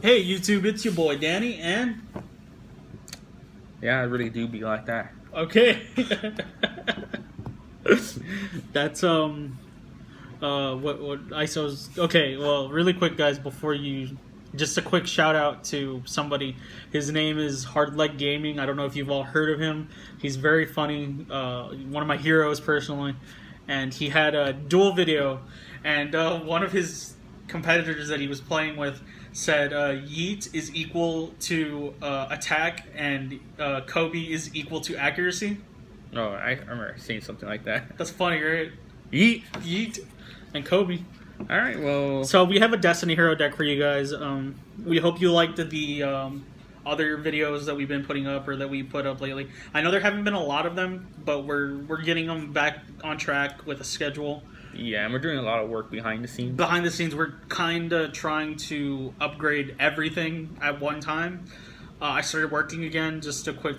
Hey YouTube, it's your boy Danny, and Yeah, I really do be like that. okay, that's what ISO's okay. Well, really quick, guys, before you, just a quick shout out to somebody. His name is Hardleg Gaming. I don't know if you've all heard of him. He's very funny. One of my heroes personally, and he had a duel video, and one of his competitors that he was playing with said yeet is equal to attack and Kobe is equal to accuracy. Oh, I remember seeing something like that. That's funny, right? Yeet. Yeet and Kobe. All right, well. So we have a Destiny hero deck for you guys. We hope you liked the other videos that we've been putting up or that we put up lately. I know there haven't been a lot of them, but we're getting them back on track with a schedule. Yeah, and we're doing a lot of work behind the scenes. Behind the scenes, we're kind of trying to upgrade everything at one time. I started working again, just a quick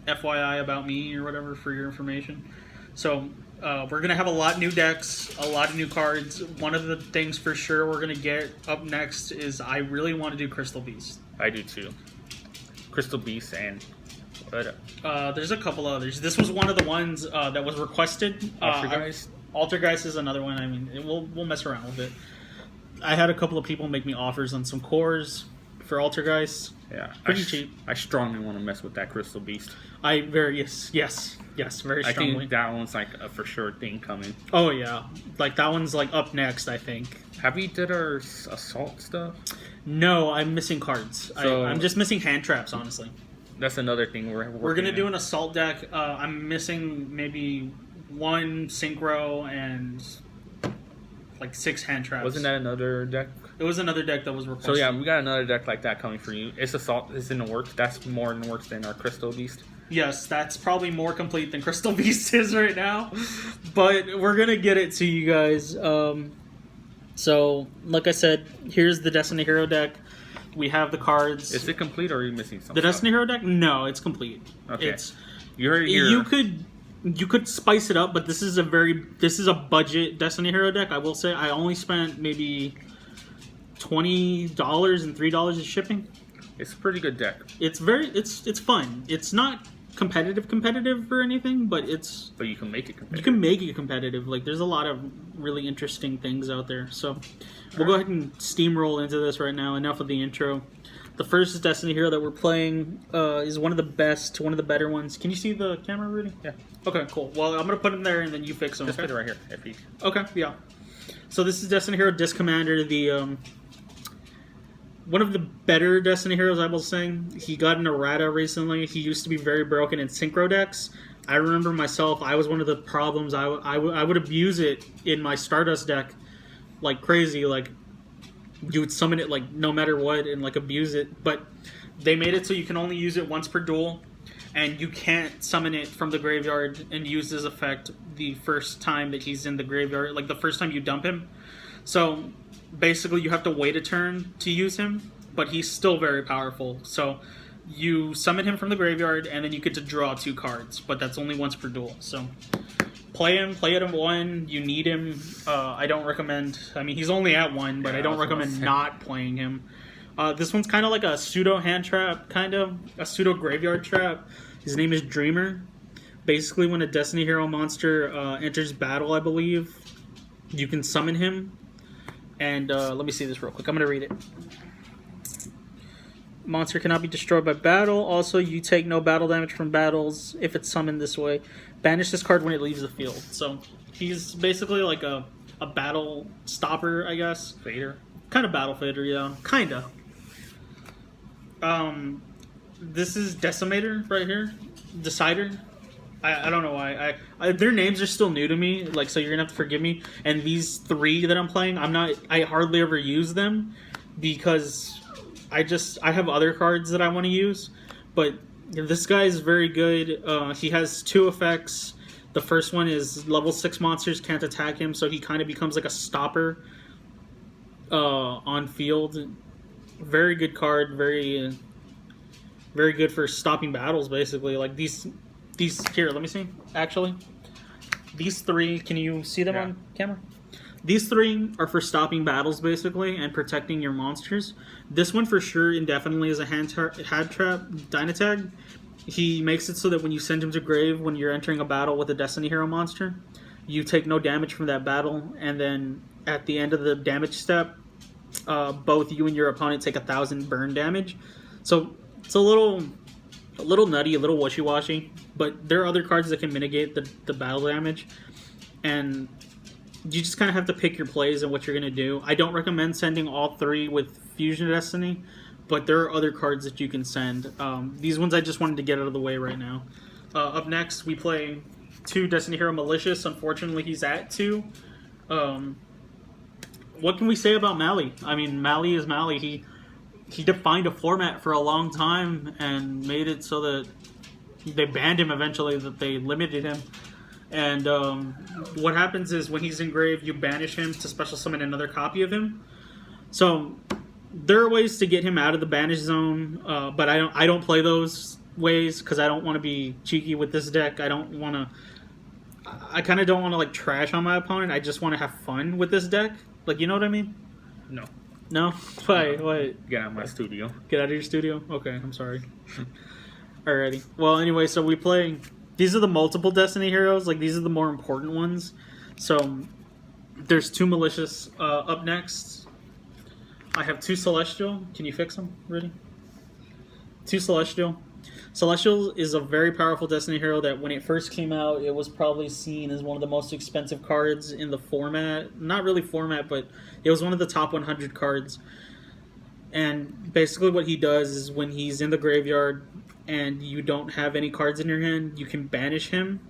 FYI about me or whatever for your information. So we're going to have a lot of new decks, a lot of new cards. One of the things for sure we're going to get up next is I really want to do Crystal Beast. I do too. Crystal Beast and... there's a couple others. This was one of the ones that was requested. Altergeist is another one. I mean, we'll mess around with it. I had a couple of people make me offers on some cores for Altergeist. Yeah, pretty cheap. I strongly want to mess with that Crystal Beast. Yes, very strongly. I think that one's like a for sure thing coming. Oh yeah, like that one's like up next, I think. Have we did our assault stuff? No, I'm missing cards. So, I'm just missing hand traps, honestly. That's another thing we're gonna do an assault deck. I'm missing maybe one synchro and like 6 hand traps. Wasn't that another deck? It was another deck that was requested. So yeah, we got another deck like that coming for you. It's assault is in the works. That's more in the works than our Crystal Beast. Yes, that's probably more complete than Crystal Beast is right now. But we're gonna get it to you guys. So like I said, here's the Destiny Hero deck. We have the cards. Is it complete or are you missing something? The Destiny Hero deck? No, it's complete. Okay. You could spice it up, but this is a budget Destiny Hero deck. I will say I only spent maybe $20 and $3 in shipping. It's a pretty good deck. It's fun. It's not competitive or anything, but you can make it competitive. You can make it competitive. Like there's a lot of really interesting things out there. So we'll go ahead and steamroll into this right now. Enough of the intro. The first Destiny hero that we're playing is one of the better ones. Can you see the camera, Rudy? Yeah. Okay, cool. Well, I'm gonna put him there, and then you fix him. Just put it right here. Okay, yeah. So this is Destiny hero Disc Commander, the one of the better Destiny heroes, I will say. He got an errata recently. He used to be very broken in synchro decks. I remember myself, I was one of the problems. I would abuse it in my Stardust deck like crazy. Like, you would summon it like no matter what and like abuse it. But they made it so you can only use it once per duel. And you can't summon it from the graveyard and use his effect the first time that he's in the graveyard. Like the first time you dump him. So basically, you have to wait a turn to use him, but he's still very powerful. So you summon him from the graveyard, and then you get to draw 2 cards, but that's only once per duel. So play it at 1. You need him. I don't recommend. I mean, he's only at 1, but I don't recommend not playing him. This one's kind of like a pseudo hand trap, kind of a pseudo graveyard trap. His name is Dreamer. Basically, when a Destiny hero monster enters battle, I believe, you can summon him. And let me see this real quick. I'm going to read it. Monster cannot be destroyed by battle. Also, you take no battle damage from battles if it's summoned this way. Banish this card when it leaves the field. So he's basically like a battle stopper, I guess. Fader? Kind of battle fader, yeah. Kind of. This is Decimator right here. Decider. I don't know why. Their names are still new to me, like, so you're gonna have to forgive me. And these 3 that I'm playing, I hardly ever use them because I have other cards that I want to use. But this guy is very good. He has 2 effects. The first one is level 6 monsters can't attack him, so he kind of becomes like a stopper on field. Very good card. Very good for stopping battles, basically. Like these here, let me see. Actually, these 3, can you see them on camera? These three are for stopping battles, basically, and protecting your monsters. This one, for sure, indefinitely is a hand trap, Dynatag. He makes it so that when you send him to grave, when you're entering a battle with a Destiny Hero monster, you take no damage from that battle, and then at the end of the damage step, both you and your opponent take 1,000 burn damage. So it's a little nutty, a little wishy-washy, but there are other cards that can mitigate the battle damage, and you just kind of have to pick your plays and what you're going to do. I don't recommend sending all three with Fusion Destiny, but there are other cards that you can send. These ones I just wanted to get out of the way right now. Up next, we play 2 Destiny Hero Malicious. Unfortunately, he's at 2. What can we say about Mali? I mean, Mali is Mali. He defined a format for a long time and made it so that they banned him eventually, that they limited him. And what happens is when he's engraved, you banish him to special summon another copy of him. So there are ways to get him out of the banish zone, but I don't play those ways because I don't want to be cheeky with this deck. I kind of don't want to like trash on my opponent. I just want to have fun with this deck. Like, you know what I mean? No. No? Why? What? Get out of my studio. Get out of your studio? Okay, I'm sorry. Alrighty. Well, anyway, so we play... These are the multiple Destiny heroes. Like, these are the more important ones. So, there's 2 Malicious up next. I have 2 Celestial. Can you fix them? Ready? 2 Celestial. Celestial is a very powerful Destiny hero that when it first came out, it was probably seen as one of the most expensive cards in the format. Not really format, but it was one of the top 100 cards. And basically what he does is when he's in the graveyard and you don't have any cards in your hand, you can banish him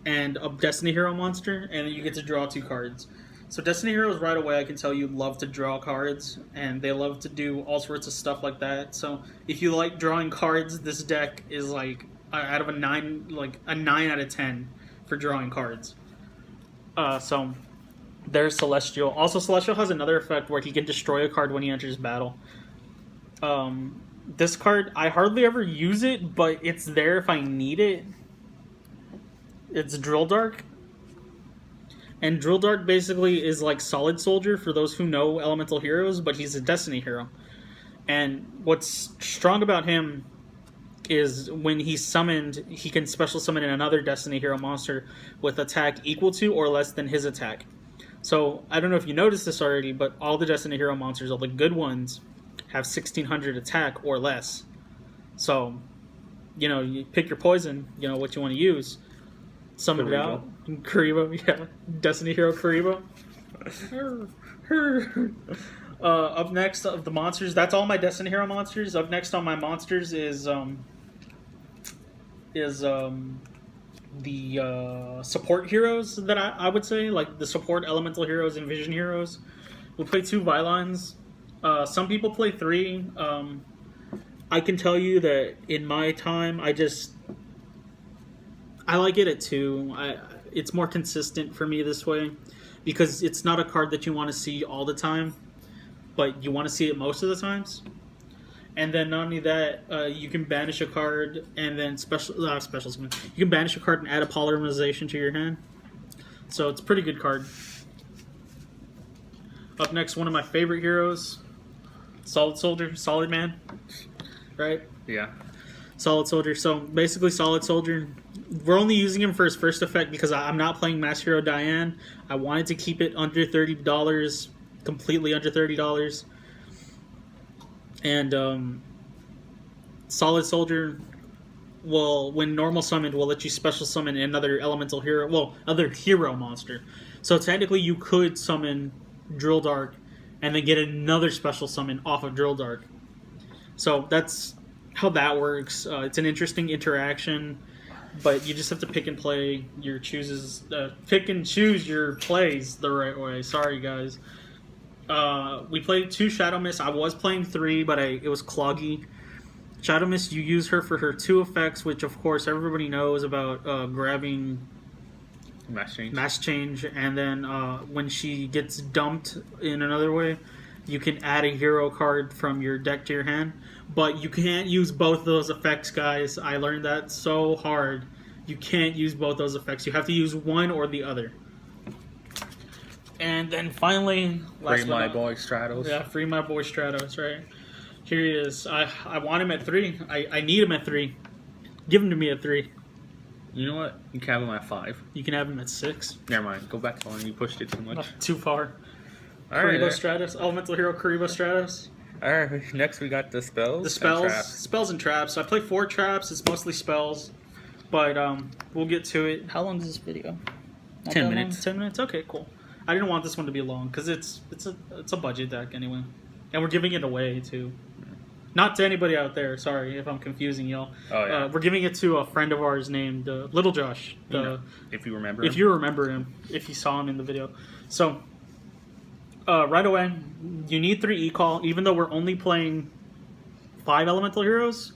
and a Destiny hero monster, and then you get to draw 2 cards. So Destiny heroes right away, I can tell you, love to draw cards, and they love to do all sorts of stuff like that. So if you like drawing cards, this deck is like out of a 9, like a 9 out of 10 for drawing cards. So there's Celestial. Also, Celestial has another effect where he can destroy a card when he enters battle. This card, I hardly ever use it, but it's there if I need it. It's Drill Dark. And Drill Dark basically is like Solid Soldier for those who know elemental heroes, but he's a Destiny hero. And what's strong about him is when he's summoned, he can special summon another Destiny hero monster with attack equal to or less than his attack. So, I don't know if you noticed this already, but all the Destiny hero monsters, all the good ones, have 1600 attack or less. So, you know, you pick your poison, you know, what you want to use. Summon it out. Kuribo, yeah. Destiny hero Kuribo. Up next of the monsters, that's all my Destiny hero monsters. Up next on my monsters is the support heroes that I would say, like the support elemental heroes and vision heroes. We'll play 2 Vylons. Some people play 3. I can tell you that in my time, I like it at 2. It's more consistent for me this way because it's not a card that you want to see all the time, but you want to see it most of the times. And then not only that, you can banish a card and then you can banish a card and add a polymerization to your hand. So it's a pretty good card. Up next, one of my favorite heroes, Solid Soldier, Solid Man, right? Yeah. Solid Soldier. So basically, Solid Soldier, we're only using him for his first effect because I'm not playing Master Hero Diane. I wanted to keep it under $30, completely under $30. And Solid Soldier will, when normal summoned, will let you special summon another elemental hero, well, other hero monster. So technically, you could summon Drill Dark and then get another special summon off of Drill Dark. So that's how that works. It's an interesting interaction, but you just have to pick and play your pick and choose your plays the right way. Sorry, guys. We played 2 Shadow Mist. I was playing 3, but it was cloggy. Shadow Mist, you use her for her 2 effects, which of course everybody knows about grabbing Mass Change, and then when she gets dumped in another way, you can add a hero card from your deck to your hand. But you can't use both those effects, guys. I learned that so hard. You can't use both those effects. You have to use one or the other. And then finally, Free my boy Stratos. Yeah, free my boy Stratos, right? Here he is. I want him at 3. I need him at 3. Give him to me at 3. You know what? You can have him at 5. You can have him at 6. Never mind. Go back to 1. You pushed it too much. Not too far. Alright. Karibo Stratos. Elemental Hero Karibo Stratos. Alright, next we got the spells. The spells. And traps. Spells and traps. So I play 4 traps. It's mostly spells. But we'll get to it. How long is this video? Not 10 that minutes. Long? 10 minutes? Okay, cool. I didn't want this one to be long because it's a budget deck anyway. And we're giving it away too. Not to anybody out there. Sorry if I'm confusing y'all. Oh, yeah. We're giving it to a friend of ours named Little Josh. If you remember. If you remember him, if you saw him in the video. So, right away, you need 3 E-Call. Even though we're only playing 5 elemental heroes,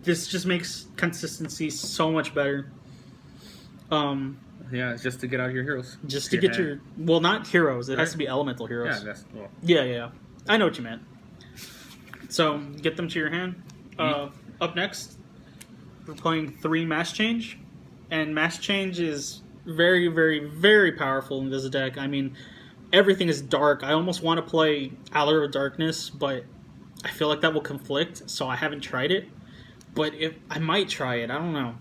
this just makes consistency so much better. Yeah, it's just to get out your heroes. Just to get your... Well, not heroes. It has to be elemental heroes. Yeah, that's... Well. Yeah. I know what you meant. So, get them to your hand. Up next, we're playing 3 Mass Change. And Mass Change is very, very, very powerful in this deck. I mean, everything is dark. I almost want to play Allure of Darkness, but I feel like that will conflict, so I haven't tried it. But I might try it. I don't know.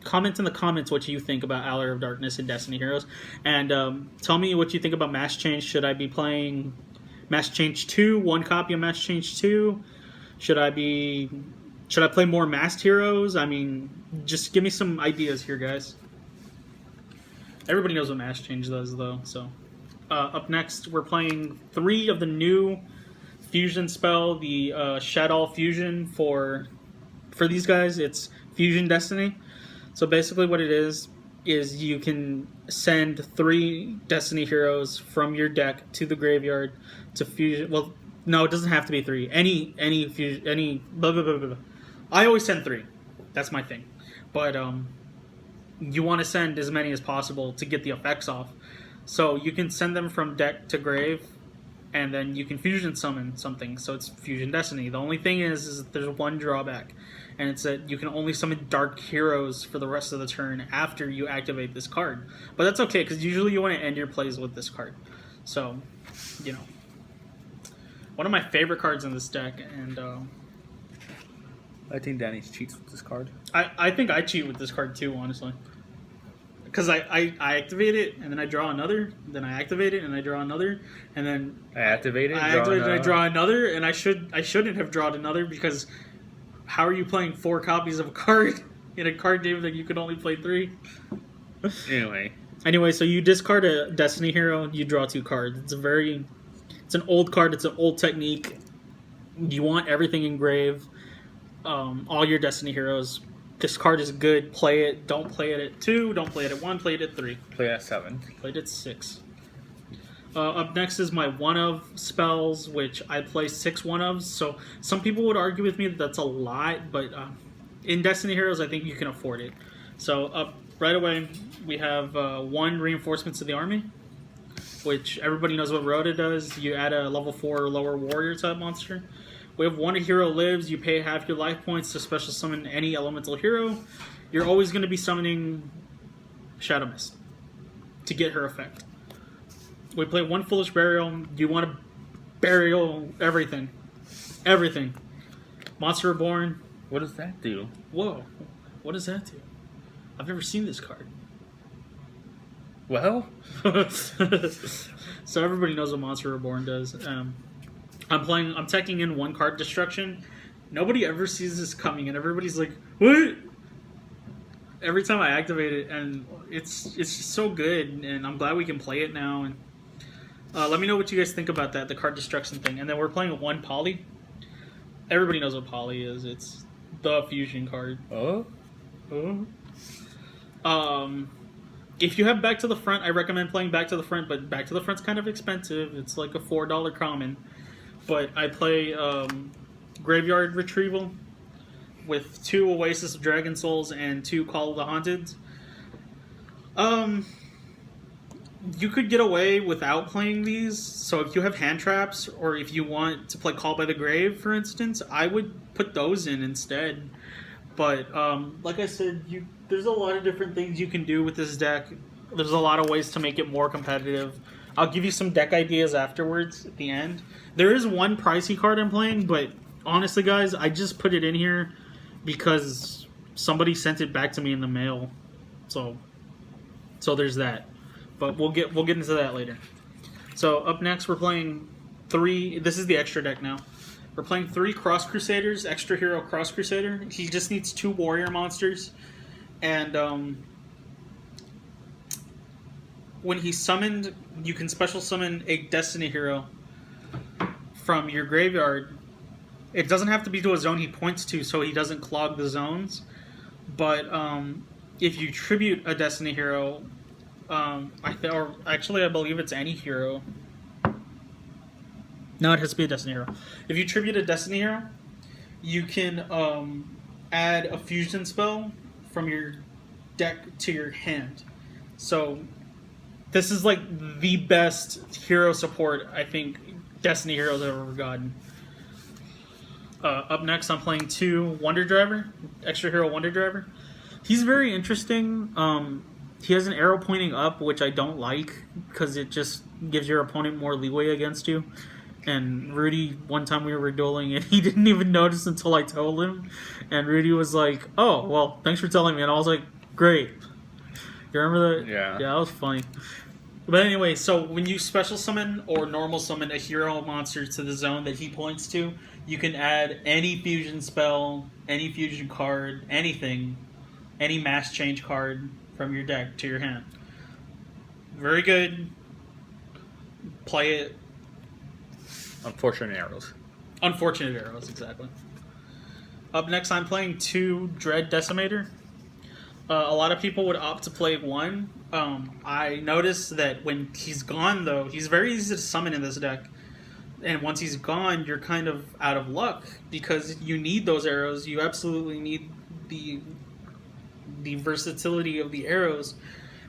Comment in the comments what you think about Allure of Darkness and Destiny Heroes. And tell me what you think about Mass Change. Should I be playing Mass Change 2? 1 copy of Mass Change 2? Should I play more Masked Heroes? I mean, just give me some ideas here, guys. Everybody knows what Mass Change does, though. So, up next, we're playing 3 of the new fusion spell, the Shadow Fusion for these guys. It's Fusion Destiny. So basically what it is you can send 3 Destiny heroes from your deck to the graveyard to fusion. Well, no, it doesn't have to be 3. Any fusion, any blah, blah, blah, blah. I always send 3. That's my thing. But you want to send as many as possible to get the effects off. So you can send them from deck to grave, and then you can fusion summon something. So it's Fusion Destiny. The only thing is there's one drawback. And it's that you can only summon dark heroes for the rest of the turn after you activate this card. But that's okay, because usually you want to end your plays with this card. So, you know. One of my favorite cards in this deck, and... I think Danny cheats with this card. I think I cheat with this card too, honestly. Because I activate it, and then I draw another, then I activate it, and I draw another, and then... I activate it, I draw another, and I shouldn't have drawn another, because... How are you playing 4 copies of a card in a card game that you can only play 3? Anyway, so you discard a Destiny hero, you draw 2 cards. It's an old card. It's an old technique. You want everything engraved. All your Destiny heroes. This card is good. Play it. Don't play it at 2. Don't play it at 1. Play it at 3. Play it at 7. Play it at 6. Up next is my one-of spells, which I play 6 one-ofs. So some people would argue with me that that's a lot, but in Destiny Heroes, I think you can afford it. So up right away, we have 1 Reinforcements to the Army, which everybody knows what Rhoda does. You add a level 4 or lower warrior type monster. We have 1 hero lives. You pay half your life points to special summon any elemental hero. You're always going to be summoning Shadow Mist to get her effect. We play 1 Foolish Burial. You want to burial everything. Everything. Monster Reborn. What does that do? Whoa. What does that do? I've never seen this card. Well? So everybody knows what Monster Reborn does. I'm teching in 1 card destruction. Nobody ever sees this coming, and everybody's like, what? Every time I activate it, and it's just so good, and I'm glad we can play it now. And let me know what you guys think about that, the card destruction thing. And then we're playing 1 Poli. Everybody knows what Poli is. It's the fusion card. If you have Back to the Front, I recommend playing Back to the Front, but Back to the Front's kind of expensive. It's like a $4 common. But I play Graveyard Retrieval with 2 Oasis of Dragon Souls and 2 Call of the Haunted. You could get away without playing these. So if you have hand traps, or if you want to play Call by the Grave, for instance, I would put those in instead. But like I said, there's a lot of different things you can do with this deck. There's a lot of ways to make it more competitive. I'll give you some deck ideas afterwards at the end. There is one pricey card I'm playing, but honestly, guys, I just put it in here because somebody sent it back to me in the mail. So there's that. But we'll get into that later. So up next, we're playing 3. This is the extra deck now. We're playing 3 Cross Crusaders, extra hero Cross Crusader. He just needs 2 warrior monsters, and when he's summoned, you can special summon a Destiny hero from your graveyard. It doesn't have to be to a zone he points to, so he doesn't clog the zones. But if you tribute a Destiny hero, I believe it's any hero. No, it has to be a Destiny hero. If you tribute a Destiny hero, you can add a fusion spell from your deck to your hand. So this is like the best hero support I think Destiny heroes have ever gotten. Up next, I'm playing 2 Wonder Driver, extra hero Wonder Driver. He's very interesting. He has an arrow pointing up, which I don't like because it just gives your opponent more leeway against you. And Rudy, one time we were dueling, and he didn't even notice until I told him. And Rudy was like, "Oh, well, thanks for telling me." And I was like, "Great." You remember that? Yeah. Yeah, that was funny. But anyway, so when you special summon or normal summon a hero monster to the zone that he points to, you can add any fusion spell, any fusion card, anything, any mass change card from your deck to your hand. Very good. Play it. Unfortunate arrows. Unfortunate arrows, exactly. Up next, I'm playing 2 Dread Decimator. A lot of people would opt to play 1. I noticed that when he's gone, though, he's very easy to summon in this deck. And once he's gone, you're kind of out of luck because you need those arrows. You absolutely need the versatility of the arrows.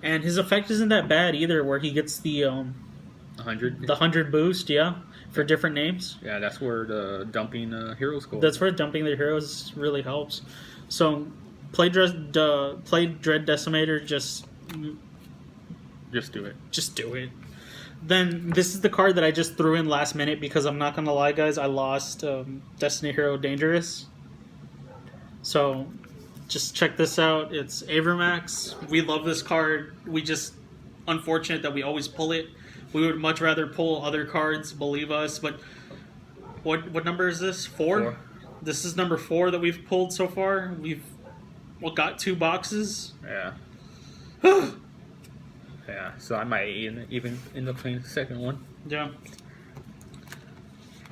And his effect isn't that bad either, where he gets the 100 boost, yeah, for different names. Yeah, that's where the dumping heroes go. That's where dumping the heroes really helps. So play Dread Decimator. Just do it. Just do it. Then this is the card that I just threw in last minute because I'm not gonna lie, guys, I lost Destiny Hero Dangerous. So just check this out. It's Vormax. We love this card. We just unfortunate that we always pull it. We would much rather pull other cards, believe us. But what number is this? 4? This is number 4 that we've pulled so far. We've got 2 boxes. Yeah. Yeah, so I might even end up playing the second one. Yeah.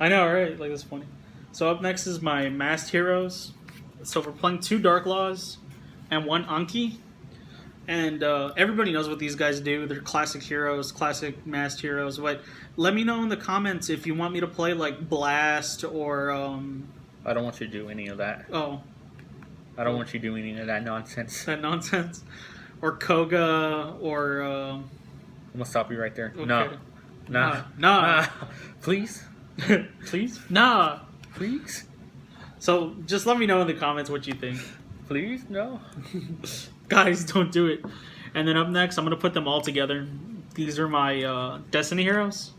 I know, right? Like, that's funny. So up next is my Masked Heroes. So we're playing 2 Dark Laws and 1 Anki. And everybody knows what these guys do. They're classic heroes, classic Masked Heroes. But let me know in the comments if you want me to play, like, Blast or... I don't want you to do any of that. Oh. I don't want you doing any of that nonsense. That nonsense? Or Koga, or... I'm going to stop you right there. Okay. No. Nah. Please? Please? Nah. Please? So, just let me know in the comments what you think. Please? No. Guys, don't do it. And then up next, I'm going to put them all together. These are my Destiny heroes.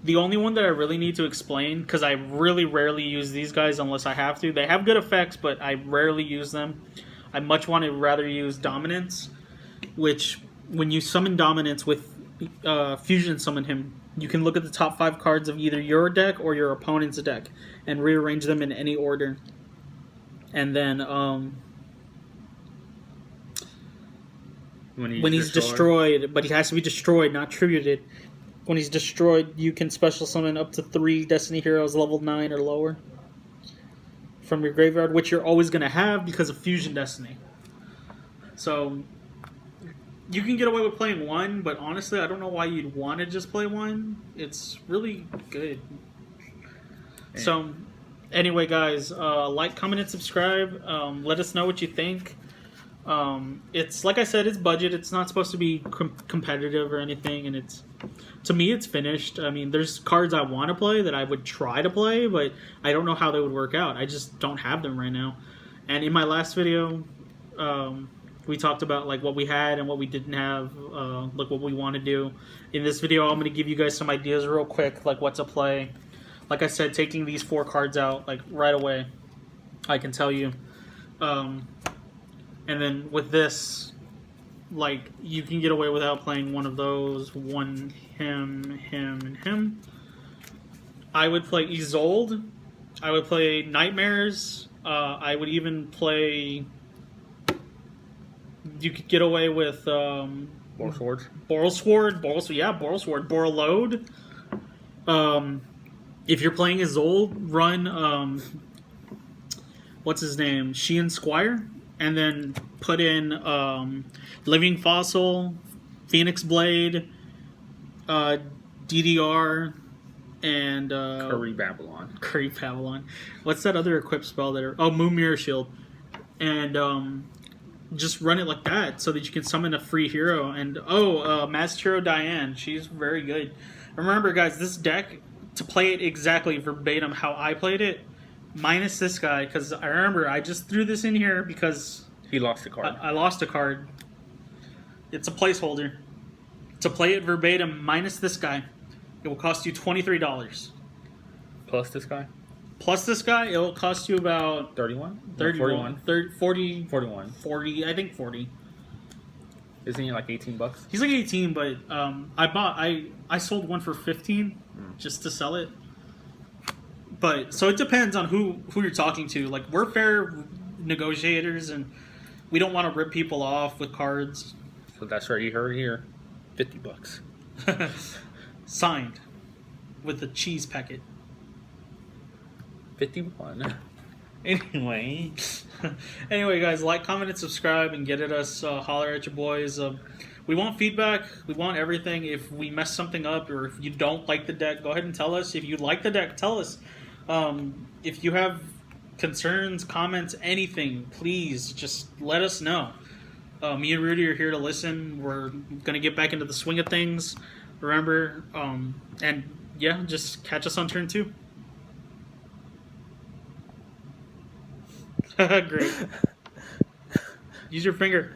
The only one that I really need to explain, because I really rarely use these guys unless I have to. They have good effects, but I rarely use them. I much want to rather use Dominance, which when you summon Dominance with Fusion Summon him, you can look at the top 5 cards of either your deck or your opponent's deck and rearrange them in any order. And then when he's destroyed, but he has to be destroyed, not tributed. When he's destroyed, you can special summon up to 3 Destiny heroes level 9 or lower from your graveyard, which you're always going to have because of Fusion Destiny. So you can get away with playing 1, but honestly, I don't know why you'd want to just play 1. It's really good. Yeah. So anyway, guys, like, comment, and subscribe. Let us know what you think. It's like I said, it's budget. It's not supposed to be competitive or anything, and to me it's finished. I mean, there's cards I want to play that I would try to play, but I don't know how they would work out. I just don't have them right now. And in my last video, We talked about like what we had and what we didn't have, like what we want to do. In this video, I'm going to give you guys some ideas real quick, like what to play. Like I said, taking these 4 cards out like right away, I can tell you. And then with this, like you can get away without playing one of those, him, and him. I would play Isolde. I would play Nightmares. I would even play. You could get away with Borrelsword. Borrelode. If you're playing Isolde, run what's his name? Sheehan Squire, and then put in Living Fossil, Phoenix Blade, DDR, and Curry Babylon. Curry Babylon. What's that other equip spell that? Moon Mirror Shield, and just run it like that so that you can summon a free hero. And Masked Hero Diane, she's very good. Remember, guys, this deck, to play it exactly verbatim how I played it, minus this guy, because I remember I just threw this in here because he lost a card. I lost a card. It's a placeholder. To play it verbatim minus this guy, it will cost you $23. Plus this guy? Plus this guy, it will cost you about 31? 31. 40. 41. 40, I think 40. Isn't he like $18? He's like 18, but I sold one for 15 just to sell it. But so it depends on who you're talking to. Like, we're fair negotiators, and we don't want to rip people off with cards. So that's right, you heard it here. $50. Signed with the cheese packet. 51. Anyway, guys, like, comment, and subscribe, and get at us. Holler at your boys. We want feedback. We want everything. If we mess something up, or if you don't like the deck, go ahead and tell us. If you like the deck, tell us. If you have concerns, comments, anything, please just let us know. Me and Rudy are here to listen. We're going to get back into the swing of things. Remember, and yeah, just catch us on turn 2. Great. Use your finger.